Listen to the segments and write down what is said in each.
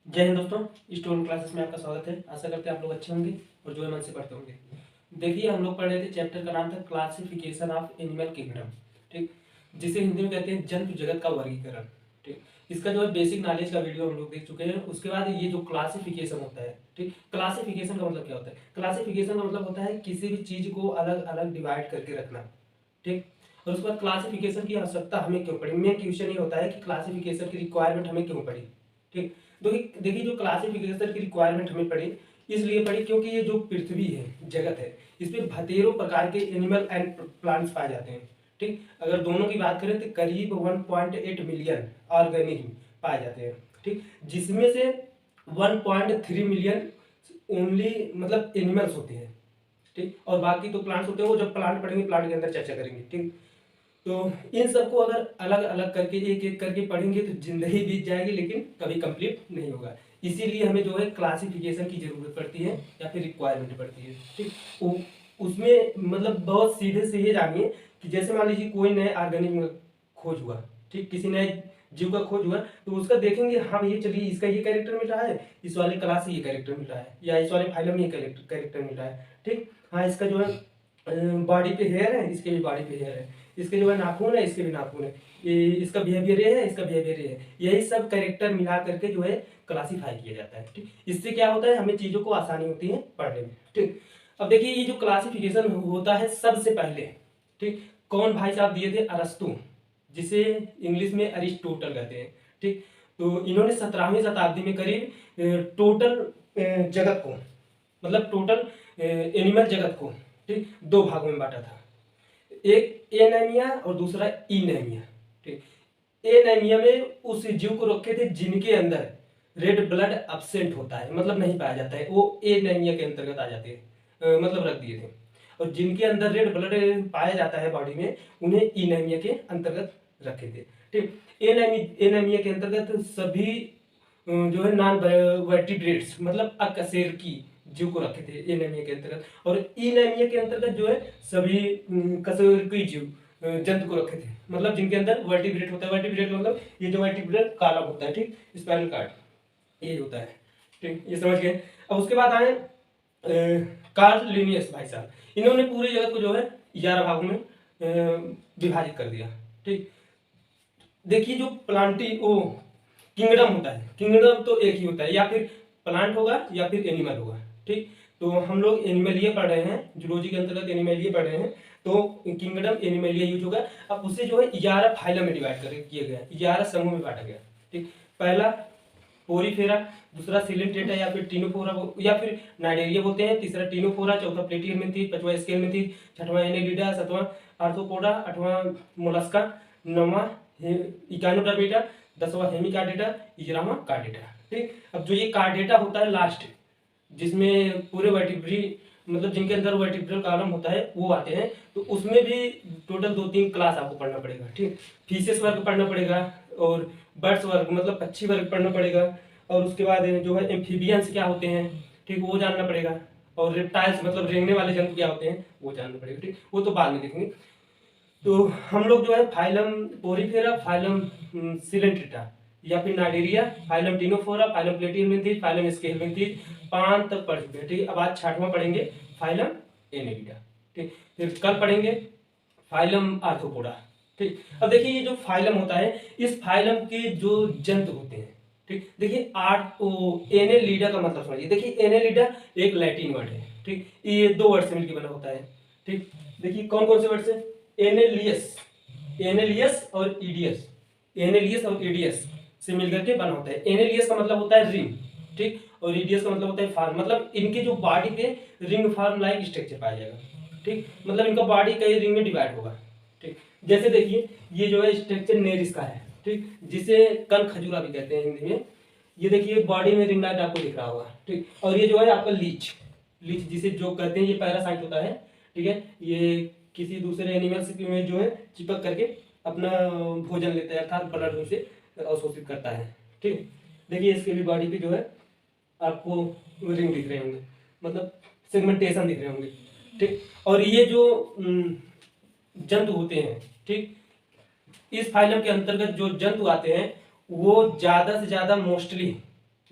जय हिंद दोस्तों, story classes में आपका स्वागत है। आशा करते हैं आप लोग अच्छे होंगे और जो है मन से पढ़ते होंगे। देखिए, हम लोग पढ़ रहे थे, चैप्टर का नाम था क्लासिफिकेशन ऑफ एनिमल किंगडम। ठीक, जिसे हिंदी में कहते हैं जंतु जगत का वर्गीकरण। ठीक, इसका जो है बेसिक नॉलेज का वीडियो हम लोग देख चुके हैं। उसके बाद ये जो क्लासिफिकेशन होता है, ठीक, क्लासिफिकेशन का मतलब क्या होता है? क्लासिफिकेशन का मतलब होता है किसी भी चीज को अलग अलग डिवाइड करके रखना। ठीक, और उसके बाद क्लासिफिकेशन की आवश्यकता हमें क्यों पड़ी? मेन क्वेश्चन ये होता है कि क्लासिफिकेशन की रिक्वायरमेंट हमें क्यों पड़ी। ठीक, देखिए जो क्लासिफिकेशन की रिक्वायरमेंट हमें पड़ी, इसलिए पड़ी क्योंकि ये जो पृथ्वी है, जगत है, इसमें बतेरों प्रकार के एनिमल एंड प्लांट्स पाए जाते हैं। ठीक, अगर दोनों की बात करें तो करीब 1.8 मिलियन ऑर्गेनिज्म पाए जाते हैं। ठीक, जिसमें से 1.3 मिलियन ओनली मतलब एनिमल्स होते हैं। ठीक, और बाकी तो प्लांट्स होते हैं, वो जब प्लांट पढ़ेंगे प्लांट के अंदर चर्चा करेंगे। ठीक, तो इन सबको अगर अलग अलग करके एक एक करके पढ़ेंगे तो जिंदगी बीत जाएगी, लेकिन कभी कंप्लीट नहीं होगा। इसीलिए हमें जो है क्लासिफिकेशन की जरूरत पड़ती है या फिर रिक्वायरमेंट पड़ती है। ठीक, उसमें मतलब बहुत सीधे से ये जानिए कि जैसे मान लीजिए कोई नए ऑर्गेनिज्म खोज हुआ। ठीक, किसी नए जीव का खोज हुआ तो उसका देखेंगे, हाँ ये चलिए इसका ये कैरेक्टर मिल रहा है, इस वाले क्लास से ये कैरेक्टर मिल रहा है, या इस वाले फाइलम में ये कैरेक्टर मिल रहा है। ठीक, हाँ इसका जो है बॉडी पे हेयर है, इसके भी बॉडी पे हेयर है, इसके जो है नाखून है, इसके भी नाखून है, ये इसका बिहेवियर ये है, इसका बिहेवियर ये है। यही सब कैरेक्टर मिला करके जो है क्लासीफाई किया जाता है। ठीक, इससे क्या होता है, हमें चीजों को आसानी होती है पढ़ने में। ठीक, अब देखिए ये जो क्लासिफिकेशन होता है सबसे पहले, ठीक, कौन भाई साहब दिए थे? अरस्तु, जिसे इंग्लिश में अरिस्टोटल कहते हैं। ठीक, तो इन्होंने 17वीं शताब्दी में करीब टोटल जगत को, मतलब टोटल एनिमल जगत को, ठीक, दो भागों में बांटा था। एक एनेमिया और दूसरा इनेमिया। ठीक, एनेमिया में उस जीव को रखे थे जिनके अंदर रेड ब्लड एब्सेंट होता है, मतलब नहीं पाया जाता है, वो एनेमिया के अंतर्गत आ जाते हैं, मतलब रख दिए थे। और जिनके अंदर रेड ब्लड पाया जाता है बॉडी में, उन्हें इनेमिया के अंतर्गत रखे थे। ठीक, एनेमिया के अंतर्गत सभी जो है नॉन वर्टिब्रेट्स मतलब अकशेरुकी जीव को रखे थे एनेमिया के अंतर्गत। और इनेमिया के अंतर्गत जो है सभी कशेरुकी जीव जंतु को रखे थे, मतलब जिनके अंदर वर्टिब्रेट होता है। वर्टिब्रेट मतलब ये जो वर्टिब्रल कॉलम होता है, ठीक, स्पाइनल कार्ड ये होता है। ठीक, ये समझ गए। अब उसके बाद आए कार्ल लिनियस भाई साहब, इन्होंने पूरे जगत को जो है 11 भागों में विभाजित कर दिया। ठीक, देखिए जो प्लांटी ओ किंगडम होता है, किंगडम तो एक ही होता है, या फिर प्लांट होगा या फिर एनिमल होगा। ठीक, तो हम लोग एनिमलिया पढ़ रहे हैं, जूलॉजी के अंतर्गत एनिमलिया पढ़ रहे हैं, तो किंगडम एनिमलिया यूज होगा। अब उसे जो है 11 फाइलम में डिवाइड कर किया गया, 11 समूह में बांटा गया। ठीक, पहला पोरीफेरा, दूसरा सिलेंट्रेटा या फिर टीनोफोरा या फिर नाइडेरिया बोलते हैं, तीसरा टीनोफोरा, चौथा प्लेटियलमिंथीज, पांचवा स्केलमिंथीज, छठवां एनेलिडा, सातवां आर्थ्रोपोडा, आठवां मोलस्का, नौवां इकानोडर्मेटा, 10वां हेमिकार्डेटा, 11वां कार्डेटा। ठीक, अब जो ये कार्डेटा होता है लास्ट, जिसमें पूरे वर्टिब्री मतलब जिनके अंदर वर्टिब्रल कॉलम होता है वो आते हैं, तो उसमें भी टोटल 2-3 क्लास आपको पढ़ना पड़ेगा। ठीक, फिशेस वर्ग पढ़ना पड़ेगा, और बर्ड्स वर्ग मतलब पक्षी वर्ग पढ़ना पड़ेगा, और उसके बाद जो है एम्फीबियंस क्या होते हैं, ठीक, वो जानना पड़ेगा, और रेप्टाइल्स मतलब रेंगने वाले जंतु क्या होते हैं वो जानना पड़ेगा। ठीक, वो तो बाद में देखेंगे। तो हम लोग जो है फाइलम पोरीफेरा, फाइलम सिलेंट्रेटा या फिर Cnidaria, phylum Ctenophora, phylum Platyhelminthes, phylum Aschelminthes, 5 तक पढ़ चुके हैं। ठीक, अब आज 6वां पढ़ेंगे फाइलम एनेलिडा। ठीक, फिर कल पढ़ेंगे फाइलम आर्थ्रोपोडा। ठीक, अब देखिए ये जो फाइलम होता है, इस फाइलम के जो जंतु होते हैं, ठीक, देखिए एनेलिडा का मतलब समझिए। देखिए एनेलिडा एक लैटिन वर्ड है। ठीक, ये 2 वर्ड से मिलकर बना होता है। ठीक, देखिए कौन कौन से वर्ड से? एनेलियस, एनेलियस और ईडियस, एनेलियस और ईडियस से मिलकर के बना होता है। एनेलियस का मतलब होता है रिंग, ठीक, और ईडियस का मतलब होता है फॉर्म, मतलब इनके जो बॉडी पे रिंग फॉर्म लाइक स्ट्रक्चर पाया जाएगा। ठीक, मतलब इनका बॉडी कई रिंग में डिवाइड होगा। ठीक, जैसे देखिए ये जो है स्ट्रक्चर नेरिस का है, ठीक, जिसे कल खजूरा भी कहते हैं हिंदी में। ये देखिए बॉडी में रिंग लाइट आपको दिख रहा होगा। ठीक, और ये जो है आपका लीच, लीच जिसे जो कहते हैं, ये पैरासाइट होता है। ठीक है, ये किसी दूसरे एनिमल्स में जो है चिपक करके अपना भोजन लेता है, अर्थात ब्लड उसे अवशोषित करता है। ठीक, देखिए इसके भी बॉडी पे जो है आपको रिंग दिख रहे होंगे, मतलब सेगमेंटेशन दिख रहे होंगे। ठीक, और ये जो जंतु होते हैं, ठीक, इस फाइलम के अंतर्गत जो जंतु आते हैं वो ज्यादा से ज्यादा मोस्टली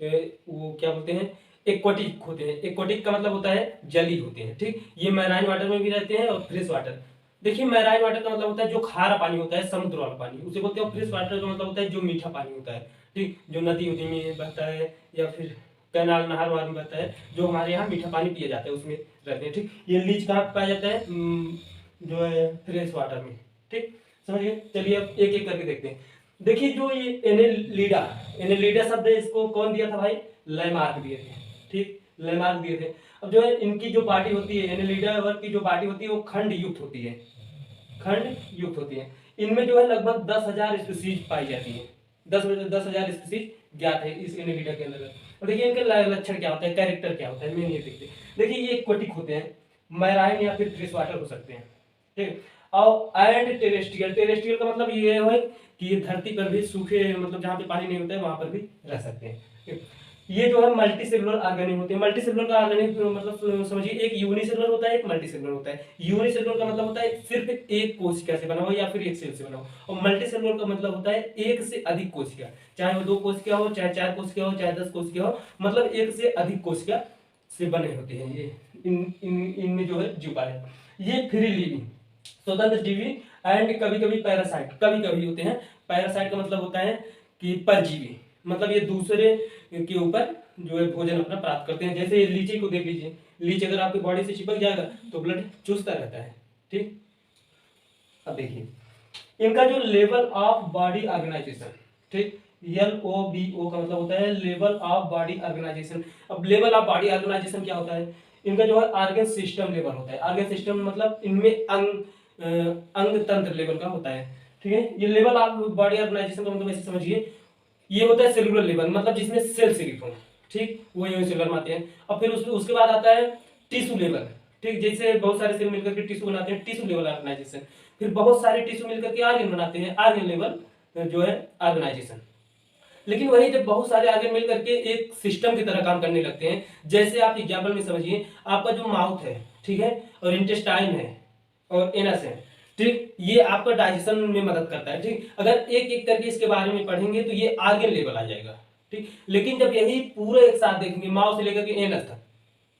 वो क्या बोलते हैं, एक्वाटिक होते हैं। एक्वाटिक का मतलब होता है जली होते हैं, ठीक। ये मैराइन वाटर में भी रहते हैं और फ्रेश वाटर। देखिए मैराइन वाटर का मतलब होता है जो खारा पानी होता है, समुद्र वाला पानी, उसे बोलते हैं। फ्रेश वाटर का मतलब होता है जो मीठा पानी होता है, ठीक, जो नदी उदी में बहता है या फिर कैनाल नहर वार में बहता है, जो हमारे यहाँ मीठा पानी पिया जाता है उसमें रहते हैं, ठीक। ये लीच कहाँ पाया जाता है, जो है फ्रेश वाटर में, ठीक, समझिए। चलिए अब एक एक करके देखते हैं। देखिए जो ये एनेलिडा, एनेलिडा शब्द है, इसको कौन दिया था भाई, लैमार्क दिए थे, ठीक, लैमार्क दिए थे। अब जो है इनकी जो पार्टी होती है, एनेलिडा वर्ग की जो पार्टी होती है वो खंड युक्त होती है, खंड युक्त होती है। इनमें जो है लगभग 10,000 स्पीसीज पाई जाती है, 10,000 स्पीसीज ज्ञात है इस एनेलिडा के अंदर। और देखिए इनके लक्षण क्या होता है, कैरेक्टर क्या होता है, मेन ये देखते हैं। देखिए ये एक्वाटिक होते हैं, मैराइन या फिर फ्रेश वाटर हो सकते हैं, ठीक। और एंड टेरेस्ट्रियल, टेरेस्ट्रियल का मतलब ये है कि ये धरती पर भी सूखे, मतलब जहाँ पे पानी नहीं होता है वहां पर भी रह सकते हैं। ये जो है मल्टी सेलुलर ऑर्गेनिक होते हैं। मल्टी सेलुलर का ऑर्गेनिक मतलब समझिए, एक यूनिसेलुलर होता है, एक मल्टी सेलुलर होता है। यूनिसेलुलर का मतलब होता है सिर्फ एक कोशिका से बना हुआ या फिर एक सेल से बना हुआ, और मल्टी सेलुलर का मतलब होता है एक से अधिक कोशिका, चाहे वो 2 कोशिका हो, चाहे 4 कोशिका हो, चाहे 10 कोशिका हो, मतलब एक से अधिक कोशिका से बने होते हैं ये। इनमें जो है जीव पाए, ये फ्री लिविंग स्वतंत्र जीवी एंड कभी कभी पैरासाइट, कभी कभी होते हैं। पैरासाइट का मतलब होता है कि परजीवी, मतलब ये दूसरे के ऊपर जो है भोजन अपना प्राप्त करते हैं। जैसे लीची को देख लीजिए, लीची अगर आपकी बॉडी से चिपक जाएगा तो ब्लड चूसता रहता है, ठीक। अब देखिए इनका जो लेवल ऑफ बॉडी ऑर्गेनाइजेशन, ठीक, LOBO का मतलब होता है लेवल ऑफ बॉडी ऑर्गेनाइजेशन। अब लेवल ऑफ बॉडी ऑर्गेनाइजेशन क्या होता है, इनका जो है ऑर्गन सिस्टम लेवल होता है। ऑर्गन सिस्टम मतलब इनमें अंग तंत्र लेवल का होता है, ठीक है। ये लेवल ऑफ बॉडी ऑर्गेनाइजेशन का मतलब ऐसे समझिए, ये होता है सेलुलर लेवल, मतलब जिसमें सेल से रिफॉर्म, ठीक, वो यूनिसेलुलर में आते हैं। और फिर उसके बाद आता है टिश्यू लेवल, ठीक, जैसे बहुत सारे सेल मिलकर के टिश्यू बनाते हैं, टिश्यू लेवल ऑर्गेनाइजेशन। फिर बहुत सारे टिश्यू मिलकर के ऑर्गन बनाते हैं, ऑर्गन लेवल जो है ऑर्गेनाइजेशन। लेकिन वही जब बहुत सारे ऑर्गन मिल करके एक सिस्टम की तरह काम करने लगते हैं, जैसे आप एग्जाम्पल में समझिए, आपका जो माउथ है, ठीक है, और इंटेस्टाइन है और एनस है, ठीक, ये आपका डाइजेशन में मदद करता है, ठीक। अगर एक एक करके इसके बारे में पढ़ेंगे तो ये ऑर्गन लेवल आ जाएगा, ठीक। लेकिन जब यही पूरे एक साथ देखेंगे, माउथ से लेकर के एनस तक,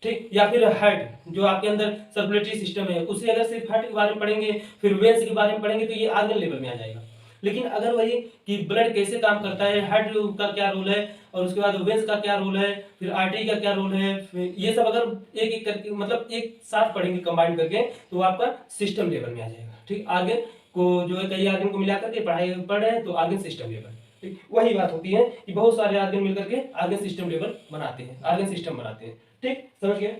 ठीक, या फिर हार्ट जो आपके अंदर सर्कुलेटरी सिस्टम है, उसे अगर सिर्फ हार्ट के बारे में पढ़ेंगे, फिर वेन्स के बारे में पढ़ेंगे तो ये ऑर्गन लेवल में आ जाएगा। लेकिन अगर वही कि ब्लड कैसे काम करता है, हार्ट का क्या रोल है, और उसके बाद वेन्स का क्या रोल है, फिर आर्टरी का क्या रोल है, ये सब अगर एक एक करके मतलब एक साथ पढ़ेंगे कंबाइन करके तो आपका सिस्टम लेवल में आ जाएगा, ठीक। ऑर्गन को जो है कई ऑर्गन को मिलाकर के पढ़ाई पढ़ रहे हैं तो ऑर्गन सिस्टम लेवल, ठीक। वही बात होती है कि बहुत सारे ऑर्गन मिलकर के ऑर्गन सिस्टम लेवल बनाते हैं, ऑर्गन सिस्टम बनाते हैं, ठीक, समझ गए।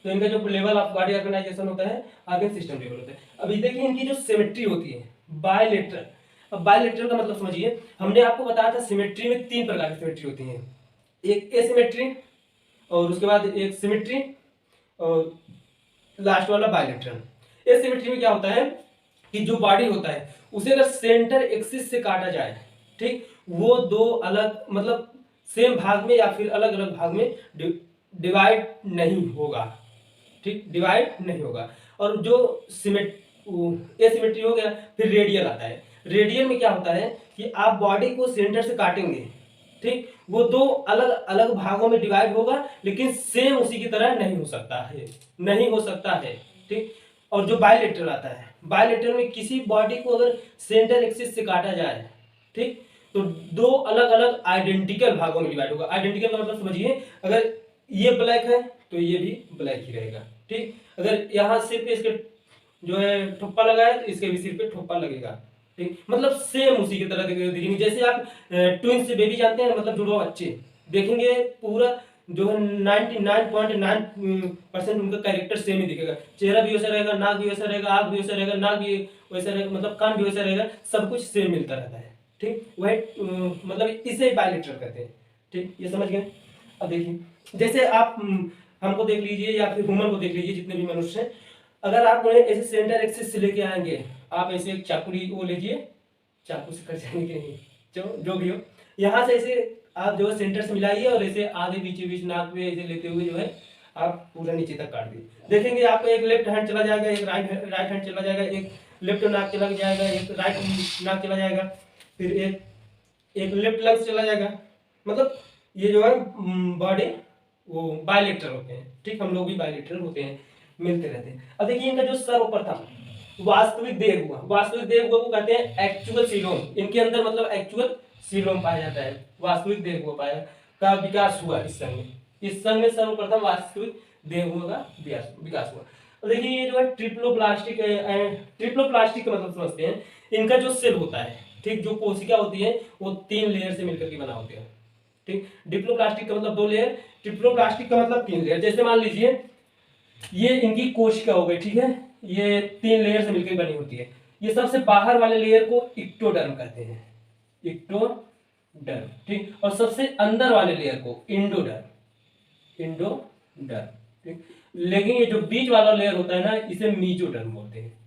तो इनका जो लेवल ऑफ बॉडी ऑर्गेनाइजेशन होता है ऑर्गन सिस्टम लेवल होता है। अभी देखिए इनकी जो सिमेट्री होती है, बायलेटरल। अब बायलेटरल का मतलब समझिए, हमने आपको बताया था सिमेट्री में 3 प्रकार की सिमेट्री होती है, एक एसिमेट्री, और उसके बाद एक सिमेट्री, और लास्ट वाला बायलेटरल। एसिमेट्री में क्या होता है कि जो बॉडी होता है उसे अगर सेंटर एक्सिस से काटा जाए, ठीक, वो 2 अलग मतलब सेम भाग में या फिर अलग अलग भाग में डिवाइड नहीं होगा, ठीक, डिवाइड नहीं होगा। और जो एसिमेट्री हो गया, फिर रेडियल आता है। रेडियल में क्या होता है कि आप बॉडी को सेंटर से काटेंगे, ठीक, वो 2 अलग अलग भागों में डिवाइड होगा, लेकिन सेम उसी की तरह नहीं हो सकता है, नहीं हो सकता है, ठीक। और जो बायलेटरल आता है, बायलेटरल में किसी बॉडी को अगर सेंटर एक्सिस से काटा जाए, ठीक, तो 2 अलग अलग आइडेंटिकल भागों में डिवाइड होगा। आइडेंटिकल का मतलब समझिए, अगर ये ब्लैक है तो ये भी ब्लैक ही रहेगा, ठीक। अगर यहाँ सिर पे इसके जो है ठुप्पा लगा है तो इसके भी सिर पे ठुप्पा लगेगा, ठीक, मतलब सेम उसी की तरह दिखेंगे। जैसे आप ट्विंस से बेबी जानते हैं, मतलब जुड़वा बच्चे देखेंगे, पूरा जो है 99.9% उनका कैरेक्टर सेम ही दिखेगा। चेहरा भी वैसा रहेगा, नाक भी वैसा रहेगा, आँख भी वैसा रहेगा, नाक भी वैसा रहेगा, मतलब कान भी वैसा रहेगा, सब कुछ सेम मिलता रहता है, ठीक। वह मतलब इसे बायलेटरल कहते हैं, ठीक, ये समझ गए। अब देखिए जैसे आप हमको देख लीजिए या फिर ह्यूमन को देख लीजिए, जितने भी मनुष्य हैं, अगर आप ऐसे सेंटर एक्सिस से लेके आएंगे, आप ऐसे एक चाकू वो लीजिए, चाकू से कट जाएंगे नहीं, जो भी हो, यहाँ से ऐसे आप जो है सेंटर से मिलाइए और ऐसे आगे बीच बीच नाक पे ऐसे लेते हुए जो है आप पूरा नीचे तक काट दीजिए। देखेंगे आपका एक लेफ्ट हैंड चला जाएगा, एक राइट हैंड चला जाएगा, एक लेफ्ट नाक चला जाएगा, एक राइट नाक चला जाएगा, फिर एक लेफ्ट लंग्स चला जाएगा। मतलब ये जो है बॉडी वो बायलेटरल होते हैं, ठीक, हम लोग भी बायलेटरल होते हैं, मिलते रहते हैं। अब देखिए इनका जो सर्वप्रथम वास्तविक देह हुआ, वास्तविक देह हुआ को कहते हैं एक्चुअल सीलोम, इनके अंदर मतलब एक्चुअल सीलोम पाया जाता है, वास्तविक देह हुआ पाया का विकास हुआ इस संघ में, इस संघ में सर्वप्रथम वास्तविक देह हुआ का विकास हुआ। और देखिए ये जो है ट्रिप्लोप्लास्टिक, ट्रिप्लोप्लास्टिक का मतलब समझते हैं, इनका जो सेल होता है, ठीक, जो कोशिका होती है वो 3 लेयर से मिलकर के बना होते हैं, ठीक। डिप्लोप्लास्टिक का मतलब 2 लेयर, ट्रिप्लोप्लास्टिक का मतलब 3 लेयर। जैसे मान लीजिए ये इनकी कोशिका हो गई, ठीक है, ये 3 लेयर से मिलकर बनी होती है। ये सबसे बाहर वाले लेयर को इक्टोडर्म कहते हैं, इक्टोडर्म, ठीक, और सबसे अंदर वाले लेयर को इंडोडर्म, इंडोडर्म, ठीक। लेकिन ये जो बीच वाला लेयर होता है ना, इसे मीजोडर्म बोलते हैं,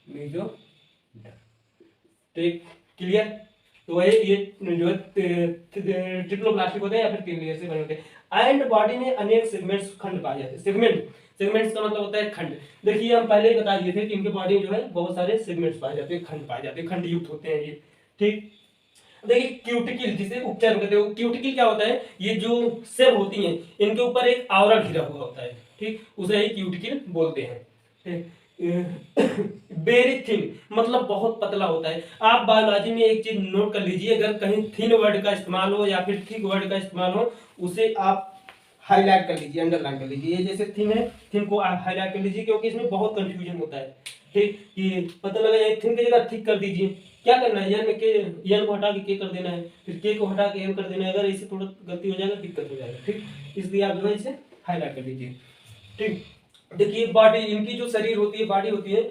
मीजोडर्म, ठीक, क्लियर। तो वही ये जो है ट्रिप्लोप्लास्टिक होते हैं या फिर 3 लेयर से बने होते हैं। एंड बॉडी में अनेक सेगमेंट्स, खंड पाए जाते हैं। सेगमेंट्स का मतलब होता है खंड। देखिए हम पहले ही बता दिए थे कि इनके बॉडी में जो है बहुत सारे सेगमेंट्स पाए जाते हैं, खंड पाए जाते हैं, खंड युक्त होते हैं ये, ठीक। देखिए क्यूटिकल, जिसे उपचार कहते हैं, क्यूटिकल क्या होता है, ये जो सेल होती हैं इनके ऊपर एक आवरण घिरा हुआ होता है, ठीक, उसे ही क्यूटिकल बोलते हैं, ठीक। वेरी थिन मतलब बहुत पतला होता है। आप बायोलॉजी में एक चीज नोट कर लीजिए, अगर कहीं थिन वर्ड का इस्तेमाल हो या फिर थिक वर्ड का इस्तेमाल हो, उसे आप हाईलाइट कर लीजिए, अंडरलाइन कर लीजिए। ये जैसे थिन है, थिन को आप हाईलाइट कर लीजिए, क्योंकि इसमें बहुत कंफ्यूजन होता है, ठीक, कि पता लगा ये थिन की जगह थिक कर दीजिए। क्या करना है, एन के एन को हटा के कर देना है, फिर के को हटा के एन कर देना है, अगर इससे थोड़ा गलती हो जाएगा दिक्कत हो जाएगा, ठीक, इसलिए आप जो है इसे हाईलाइट कर लीजिए, ठीक। देखिए बॉडी, इनकी जो शरीर होती है, बॉडी होती है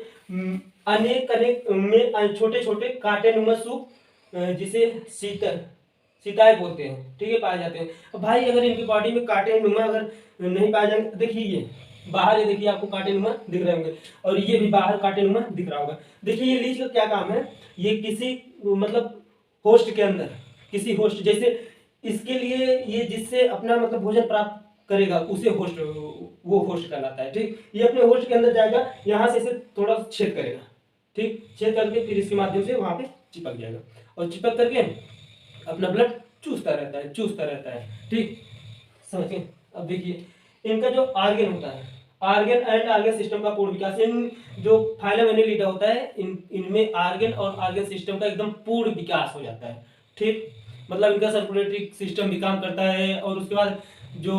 अनेक अनेक में छोटे छोटे कांटेनुमा सूप, जिसे सीताएं बोलते हैं, ठीक है, पाए जाते हैं। अब भाई अगर इनकी बॉडी में कांटेनुमा अगर नहीं पाए जाएंगे, देखिए ये बाहर, ये देखिए आपको कांटेनुमा दिख रहे होंगे, और ये भी बाहर कांटेनुमा दिख रहा होगा। देखिए ये लीच का क्या काम है, ये किसी मतलब होस्ट के अंदर, किसी होस्ट, जैसे इसके लिए ये जिससे अपना मतलब भोजन प्राप्त करेगा उसे होस्ट, वो होस्ट कहलाता है, ठीक। ये अपने होस्ट के अंदर जाएगा, यहाँ से इसे थोड़ा छेद करेगा, ठीक, छेद करके फिर इसके माध्यम से वहां पे चिपक जाएगा, और चिपक करके अपना ब्लड चूसता रहता है, ठीक, समझिए। अब देखिए इनका जो आर्गन होता है, आर्गन एंड आर्गन सिस्टम का पूर्ण विकास, इन जो फाइलम एनेलिडा होता है, इनमें आर्गन और आर्गन सिस्टम का एकदम पूर्ण विकास हो जाता है, ठीक, मतलब इनका सर्कुलेटरी सिस्टम भी काम करता है, और उसके बाद जो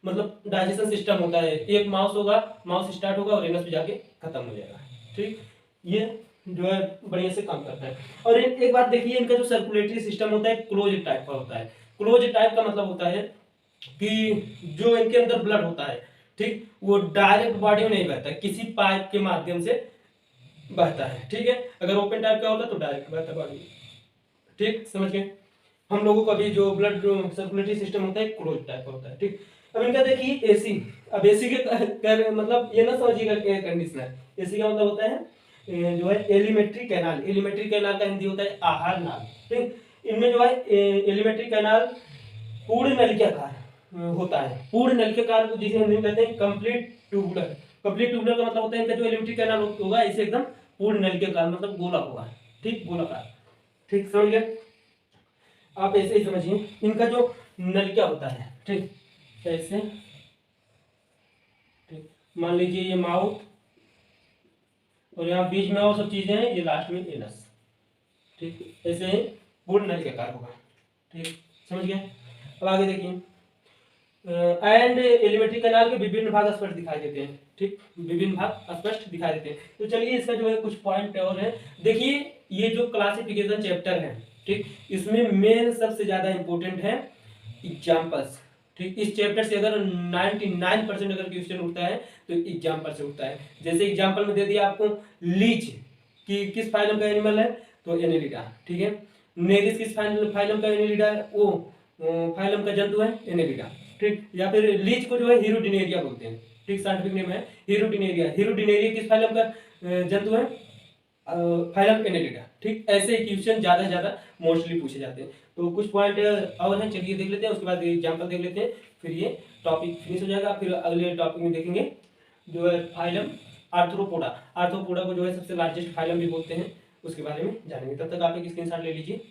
मतलब डाइजेशन सिस्टम होता है, एक माउस होगा, माउस स्टार्ट होगा और एनस पे जाके खत्म हो जाएगा, ठीक, ये जो है बढ़िया से काम करता है। और एक बात देखिए, इनका जो सर्कुलेटरी सिस्टम होता है क्लोज टाइप का होता है। क्लोज टाइप का मतलब होता है कि जो इनके अंदर ब्लड होता है, ठीक, वो डायरेक्ट बॉडी में नहीं बहता, किसी पाइप के माध्यम से बहता है, ठीक है। अगर ओपन टाइप का होता तो डायरेक्ट बहता बॉडी में, ठीक, समझ गए। हम लोगों का भी जो ब्लड सर्कुलेटरी सिस्टम होता है क्लोज टाइप का होता है, ठीक। अब इनका देखिए एसी, अब एसी के मतलब ये ना समझिएगा एयर कंडीशनर, एसी का मतलब होता है जो है एलिमेंट्री कैनाल, एलिमेंट्री कैनाल का हिंदी होता है आहार नाल, ठीक। इनमें जो है एलिमेंट्री कैनाल पूर्ण नलिकाकार होता है, पूर्ण नलिकाकार को जिसे हिंदी में कहते हैं कंप्लीट ट्यूबुलर। कंप्लीट ट्यूबुलर का मतलब होता है इनका जो एलिमेंट्री कैनाल होगा इसे एकदम पूर्ण नलिकाकार मतलब गोला होगा, ठीक, गोलाकार, ठीक, समझ गए। आप ऐसे ही समझिए, इनका जो नलिका होता है, ठीक, ऐसे, ठीक, मान लीजिए ये माउथ, और यहाँ बीच में और सब चीजें हैं, ये लास्ट में एनस, ठीक, ऐसे पूर्ण नलिकाकार होगा, ठीक, समझ गए। अब आगे देखिए, एंड एलिमेंट्री कैनाल के विभिन्न भाग स्पष्ट दिखाई देते हैं, ठीक, विभिन्न भाग स्पष्ट दिखाई देते हैं। तो चलिए इसका जो है कुछ पॉइंट और है। देखिए ये जो क्लासिफिकेशन चैप्टर है, ठीक, इसमें मेन सबसे ज्यादा इंपॉर्टेंट है एग्जाम्पल्स, ठीक। इस चैप्टर से अगर 99% अगर क्वेश्चन उठता है तो एग्जाम्पल से उठता है। जैसे एग्जाम्पल में दे दिया आपको लीच कि किस फाइलम का एनिमल है, तो एनेलिडा, ठीक है। नेरिस किस फाइलम का एनेलिडा है, वो फाइलम का जंतु है, एनेलिडा, ठीक। या फिर लीच को जो है हीरोडिनेरिया बोलते हैं, ठीक, साइंटिफिक नेम है हीरोडिनेरिया। हीरोडिनेरिया किस फाइलम का जंतु है, फाइलम एनेलिडा, ठीक। ऐसे क्वेश्चन ज्यादा से ज्यादा मोस्टली पूछे जाते हैं। तो कुछ पॉइंट और हैं, चलिए देख लेते हैं, उसके बाद एग्जाम्पल देख लेते हैं, फिर ये टॉपिक फिनिश हो जाएगा। फिर अगले टॉपिक में देखेंगे जो है फाइलम आर्थ्रोपोडा। आर्थ्रोपोडा को जो है सबसे लार्जेस्ट फाइलम भी बोलते हैं, उसके बारे में जानेंगे। तब तक आप एक स्क्रीनशॉट ले लीजिए।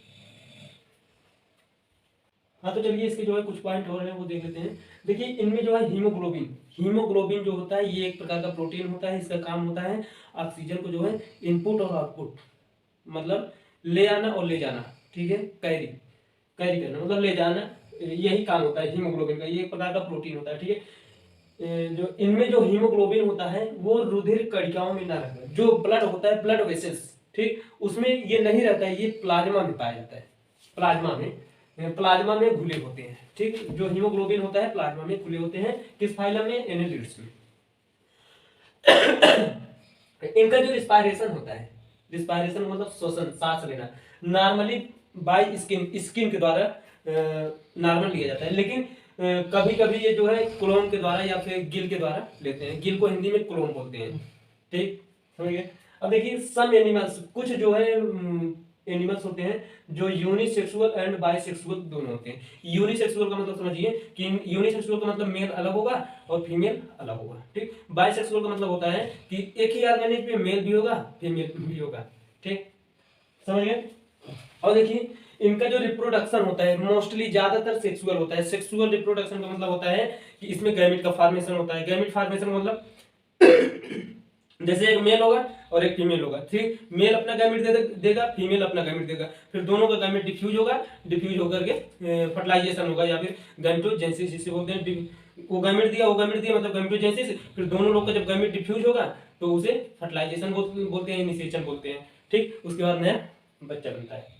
हाँ तो चलिए इसके जो है कुछ पॉइंट और हैं वो देख लेते हैं। देखिए इनमें जो है हीमोग्लोबिन, हीमोग्लोबिन जो होता है ये एक प्रकार का प्रोटीन होता है। इसका काम होता है ऑक्सीजन को जो है इनपुट और आउटपुट, मतलब ले आना और ले जाना, ठीक है, कैरी कैरी करना मतलब ले जाना, यही काम होता है हीमोग्लोबिन का। ये एक प्रकार का प्रोटीन होता है, ठीक है। जो इनमें जो हीमोग्लोबिन होता है वो रुधिर कणिकाओं में ना रहता है, जो ब्लड होता है ब्लड वेसल्स, ठीक, उसमें ये नहीं रहता है, ये प्लाज्मा में पाया जाता है। प्लाज्मा में घुले होते हैं, ठीक। जो हीमोग्लोबिन होता है प्लाज्मा में घुले होते हैं, किस फाइलम में, एनेलिड्स में। इनका जो रिस्पायरेशन होता है, रिस्पायरेशन मतलब श्वसन, सांस लेना, नॉर्मली बाय स्किन, स्किन के द्वारा नॉर्मल लिया जाता है, लेकिन कभी कभी ये जो है क्लोम के द्वारा या फिर गिल के द्वारा लेते हैं। गिल को हिंदी में क्लोम बोलते हैं, ठीक, समझिए। अब देखिए सम एनिमल्स, कुछ जो है एनिमल्स होते हैं जो यूनिसेक्सुअल एंड बाइसेक्सुअल दोनों होते हैं। यूनिसेक्सुअल का मतलब समझिए कि यूनिसेक्सुअल का मतलब मेल अलग होगा और फीमेल अलग होगा, ठीक। बाइसेक्सुअल का मतलब होता है कि एक ही ऑर्गेनिज्म में मेल भी होगा फीमेल भी होगा, ठीक, समझ गए। और देखिए इनका जो रिप्रोडक्शन होता है मोस्टली ज्यादातर सेक्सुअल होता है। सेक्सुअल रिप्रोडक्शन का मतलब होता है कि इसमें गैमेट का फॉर्मेशन होता है। गैमेट फॉर्मेशन मतलब जैसे एक मेल होगा और एक फीमेल होगा, ठीक, मेल अपना गैमेट देगा, फीमेल अपना गैमेट देगा, फिर दोनों का गैमेट डिफ्यूज होगा, डिफ्यूज होकर के फर्टिलाइजेशन होगा या फिर गैमेटोजेनेसिस जिसे बोलते हैं। वो गैमेट दिया मतलब गैमेटोजेनेसिस, फिर दोनों लोग का जब गैमेट डिफ्यूज होगा तो उसे फर्टिलाइजेशन बोलते हैं, इनिशिएशन बोलते हैं, ठीक। उसके बाद नया बच्चा बनता है।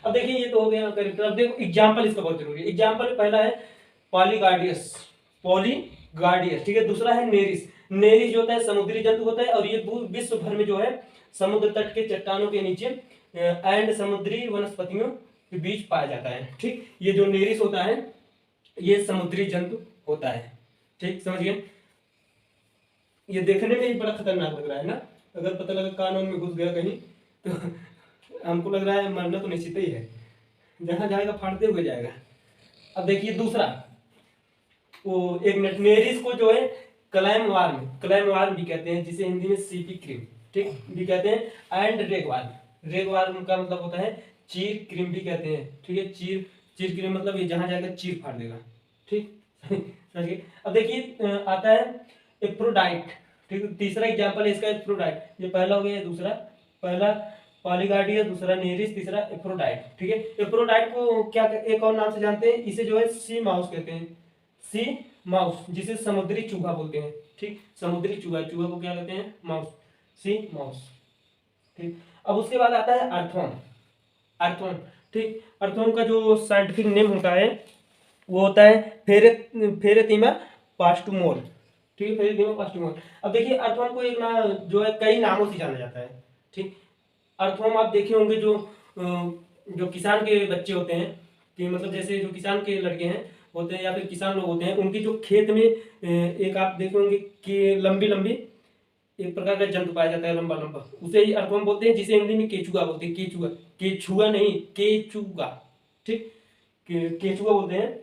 अब देखिए ये तो हो गया कैरेक्टर। अब देखो एग्जांपल इसका बहुत जरूरी है। एग्जांपल पहला है पॉलीगार्डियस, पॉलीगार्डियस, ठीक है। दूसरा है नेरिस, नेरिस जो होता है समुद्री जंतु होता है और ये विश्व भर में जो है समुद्र तट के चट्टानों के नीचे एंड समुद्री वनस्पतियों के बीच पाया जाता है, ठीक। ये जो नेरिस होता है ये समुद्री जंतु होता है, ठीक, समझिए। ये देखने में ही बड़ा खतरनाक लग रहा है ना, अगर पता लगा कानून में घुस गया कहीं तो हमको लग रहा है मरना तो निश्चित ही है, जहां जाएगा फाड़ते हुए जाएगा। अब देखिए दूसरा, वो एक मिनट, नेरिस को जो है क्लैम वार्म भी कहते हैं, जिसे हिंदी में सीपी क्रीम, ठीक, भी कहते हैं, एंड रेग वार्म का मतलब होता है चीर क्रीम भी कहते हैं, ठीक है। चीर क्रीम मतलब ये जहां जाएगा चीर फाड़ देगा, ठीक समझिए। अब देखिए आता है एप्रोडाइट, ठीक, तीसरा एग्जांपल है इसका एप्रोडाइट। ये पहला हो गया, दूसरा, पहला पॉलीगार्डियस, दूसरा नेरिस, तीसरा एप्रोडाइट, ठीक है। एप्रोडाइट को क्या एक और नाम से जानते हैं, इसे जो है सी माउस कहते हैं, सी माउस, जिसे समुद्री चूहा बोलते हैं, ठीक, समुद्री चूहा, चूहा को क्या कहते हैं, माउस, सी माउस, ठीक। अब उसके बाद आता है अर्थवर्म, अर्थवर्म, ठीक। अर्थवर्म का जो साइंटिफिक नेम होता है वो होता है फेरेतीमा पास्टुमोल, ठीक है, फेरेतीमा पास्टुमोल। अब देखिए अर्थवर्म को एक ना जो है कई नामों से जाना जाता है, ठीक। अर्थवर्म आप देखे होंगे जो किसान के बच्चे होते हैं, कि मतलब जैसे जो किसान के लड़के हैं होते हैं या फिर किसान लोग होते हैं, उनकी जो खेत में एक आप देखे होंगे कि लंबी लंबी एक प्रकार का जंतु पाया जाता है, लंबा लंबा, उसे ही अर्थवर्म बोलते हैं, जिसे हिंदी में केचुआ बोलते हैं। केचुआ, केचुआ नहीं, केचुआ, ठीक, केचुआ बोलते हैं।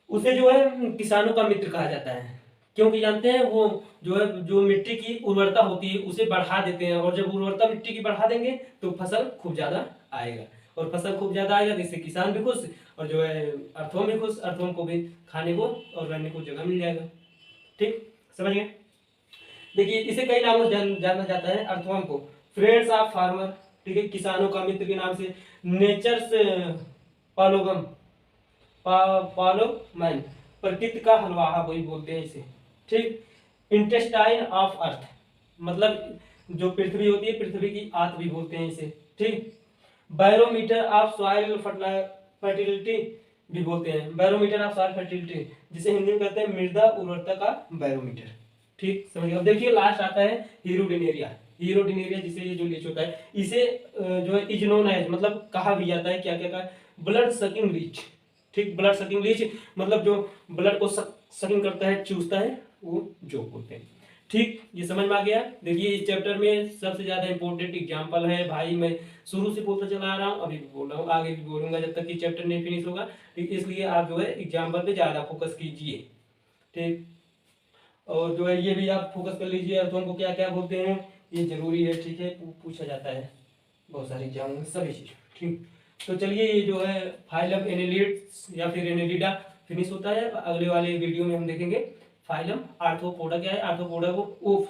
उसे जो है किसानों का मित्र कहा जाता है, क्योंकि जानते हैं वो जो है जो मिट्टी की उर्वरता होती है उसे बढ़ा देते हैं, और जब उर्वरता मिट्टी की बढ़ा देंगे तो फसल खूब ज्यादा आएगा, और फसल खूब ज्यादा आएगा जिससे किसान भी खुश और जो है अर्थवर्म भी खुश, अर्थवर्म को भी खाने को और रहने को जगह मिल जाएगा, ठीक, समझ गए। देखिए इसे कई नामों से जाना जाता है अर्थवर्म को, फ्रेंड्स ऑफ फार्मर, ठीक है, किसानों का मित्र के नाम से, नेचर्स पालोगम, पालोमैन, प्रकृति का हलवाहा वही बोलते हैं इसे, ठीक। इंटेस्टाइन ऑफ अर्थ, मतलब जो पृथ्वी होती है पृथ्वी की आंत भी बोलते हैं इसे, ठीक। बैरोमीटर ऑफ सॉइल फर्टिलिटी भी बोलते हैं, बैरोमीटर ऑफ सॉइल फर्टिलिटी, जिसे हिंदी में कहते हैं मृदा उर्वरता का बैरोमीटर, ठीक, समझिए। अब देखिए लास्ट आता है हीरोडिनेरिया, हीरोडिनेरिया जिसे ये जो लीच होता है, इसे जो है इज नोन एज, मतलब कहा भी जाता है, क्या क्या कहा, ब्लड सकिंग लीच, ठीक, ब्लड सकिंग लीच मतलब जो ब्लड को सकिंग करता है, चूसता है, वो जो बोलते हैं, ठीक। ये समझ में आ गया। देखिए इस चैप्टर में सबसे ज्यादा इंपॉर्टेंट एग्जांपल है भाई, मैं शुरू से बोलता चला आ रहा हूँ, अभी भी बोल रहा हूँ, आगे भी बोलूंगा जब तक कि चैप्टर नहीं फिनिश होगा, ठीक। इसलिए आप जो है एग्जाम्पल पे ज्यादा फोकस कीजिए, ठीक। और जो है ये भी आप फोकस कर लीजिए, अर्थों को क्या क्या बोलते हैं, ये जरूरी है, ठीक है, पूछा जाता है बहुत सारी एग्जाम में सभी चीज, ठीक। तो चलिए ये जो है फाइलम एनेलिड्स या फिर एनेलिडा फिनिश होता है। अगले वाले वीडियो में हम देखेंगे फाइलम आर्थ्रोपोडा क्या है। आर्थ्रोपोडा को ओफ,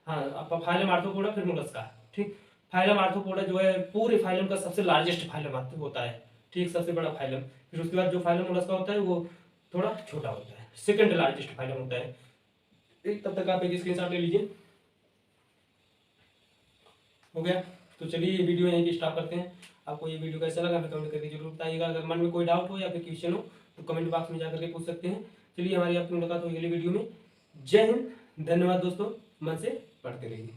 हाँ फाइलम आर्थ्रोपोडा फिर मोलस्का। ठीक, फाइलम आर्थ्रोपोडा जो है पूरे फाइलम का सबसे लार्जेस्ट फाइलम होता है। ठीक, सबसे बड़ा फाइलम। फिर उसके बाद जो फाइलम मोलस्का होता है वो थोड़ा छोटा होता है, सेकंड लार्जेस्ट फाइलम होता है। तब तक आप एक स्क्रीनशॉट ले लीजिए। हो गया। तो चलिए ये वीडियो यहीं पे स्टॉप करते हैं। आपको ये वीडियो कैसा लगा हमें कमेंट करके जरूर बताइएगा। अगर मन में कोई डाउट हो या फिर क्वेश्चन हो तो कमेंट बॉक्स में जाकर के पूछ सकते हैं। चलिए हमारी आपकी मुलाकात होगी अगली वीडियो में। जय हिंद, धन्यवाद दोस्तों, मन से पढ़ते रहिए।